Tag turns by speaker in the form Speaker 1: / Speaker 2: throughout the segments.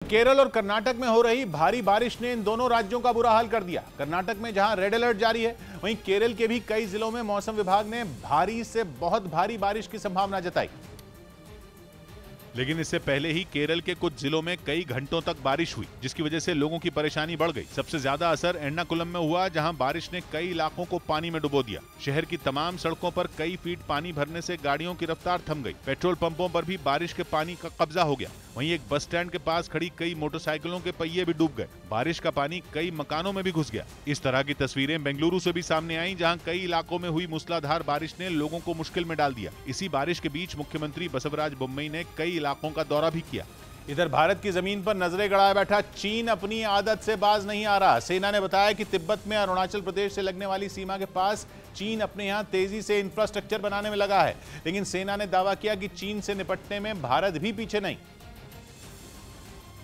Speaker 1: केरल और कर्नाटक में हो रही भारी बारिश ने इन दोनों राज्यों का बुरा हाल कर दिया। कर्नाटक में जहां रेड अलर्ट जारी है, वहीं केरल के भी कई जिलों में मौसम विभाग ने भारी से बहुत भारी बारिश की संभावना जताई। लेकिन इससे पहले ही केरल के कुछ जिलों में कई घंटों तक बारिश हुई, जिसकी वजह से लोगों की परेशानी बढ़ गई। सबसे ज्यादा असर एर्नाकुलम में हुआ, जहां बारिश ने कई इलाकों को पानी में डुबो दिया। शहर की तमाम सड़कों पर कई फीट पानी भरने से गाड़ियों की रफ्तार थम गई। पेट्रोल पंपों पर भी बारिश के पानी का कब्जा हो गया। वहीं एक बस स्टैंड के पास खड़ी कई मोटरसाइकिलों के पहिए भी डूब गए। बारिश का पानी कई मकानों में भी घुस गया। इस तरह की तस्वीरें बेंगलुरु से भी सामने आई, जहां कई इलाकों में हुई मूसलाधार बारिश ने लोगों को मुश्किल में डाल दिया। इसी बारिश के बीच मुख्यमंत्री बसवराज बोम्मई ने कई इलाकों का दौरा भी किया। इधर भारत की जमीन पर नजरें गड़ाए बैठा चीन अपनी आदत से बाज नहीं आ रहा। सेना ने बताया कि तिब्बत में अरुणाचल प्रदेश से लगने वाली सीमा के पास चीन अपने यहां तेजी से इंफ्रास्ट्रक्चर बनाने में लगा है। लेकिन सेना ने दावा किया कि चीन से निपटने में भारत भी पीछे नहीं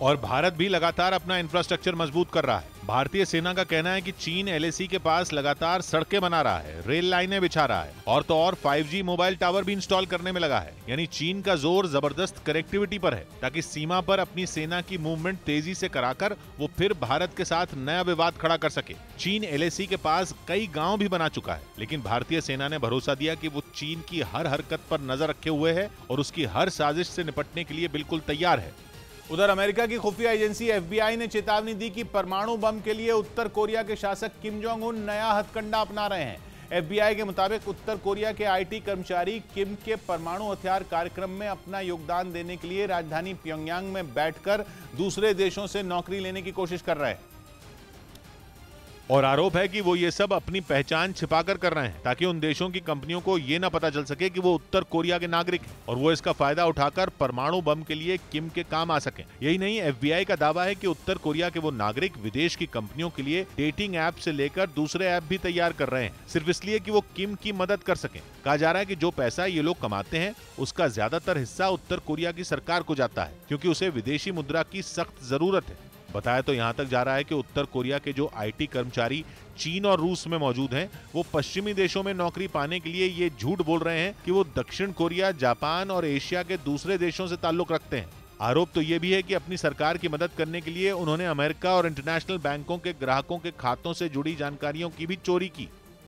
Speaker 1: और भारत भी लगातार अपना इंफ्रास्ट्रक्चर मजबूत कर रहा है। भारतीय सेना का कहना है कि चीन एलएसी के पास लगातार सड़कें बना रहा है, रेल लाइनें बिछा रहा है और तो और 5G मोबाइल टावर भी इंस्टॉल करने में लगा है। यानी चीन का जोर जबरदस्त कनेक्टिविटी पर है, ताकि सीमा पर अपनी सेना की मूवमेंट तेजी से कराकर वो फिर भारत के साथ नया विवाद खड़ा कर सके। चीन एलएसी के पास कई गांव भी बना चुका है, लेकिन भारतीय सेना ने भरोसा दिया कि वो चीन की हर हरकत पर नजर रखे हुए है और उसकी हर साजिश से निपटने के लिए बिल्कुल तैयार है। उधर अमेरिका की खुफिया एजेंसी FBI ने चेतावनी दी कि परमाणु बम के लिए उत्तर कोरिया के शासक किम जोंग उन नया हथकंडा अपना रहे हैं। FBI के मुताबिक उत्तर कोरिया के IT कर्मचारी किम के परमाणु हथियार कार्यक्रम में अपना योगदान देने के लिए राजधानी प्योंगयांग में बैठकर दूसरे देशों से नौकरी लेने की कोशिश कर रहे हैं और आरोप है कि वो ये सब अपनी पहचान छिपाकर कर रहे हैं, ताकि उन देशों की कंपनियों को ये ना पता चल सके कि वो उत्तर कोरिया के नागरिक हैं और वो इसका फायदा उठाकर परमाणु बम के लिए किम के काम आ सकें। यही नहीं, FBI का दावा है कि उत्तर कोरिया के वो नागरिक विदेश की कंपनियों के लिए डेटिंग ऐप से लेकर दूसरे ऐप भी तैयार कर रहे हैं, सिर्फ इसलिए कि वो किम की मदद कर सकें। कहा जा रहा है कि जो पैसा ये लोग कमाते हैं उसका ज्यादातर हिस्सा उत्तर कोरिया की सरकार को जाता है, क्योंकि उसे विदेशी मुद्रा की सख्त जरूरत है। बताया तो यहां तक जा रहा है कि उत्तर कोरिया के जो IT कर्मचारी चीन और रूस में मौजूद हैं, वो पश्चिमी देशों में नौकरी पाने के लिए ये झूठ बोल रहे हैं कि वो दक्षिण कोरिया, जापान और एशिया के दूसरे देशों से ताल्लुक रखते हैं। आरोप तो ये भी है कि अपनी सरकार की मदद करने के लिए उन्होंने अमेरिका और इंटरनेशनल बैंकों के ग्राहकों के खातों से जुड़ी जानकारियों की भी चोरी की।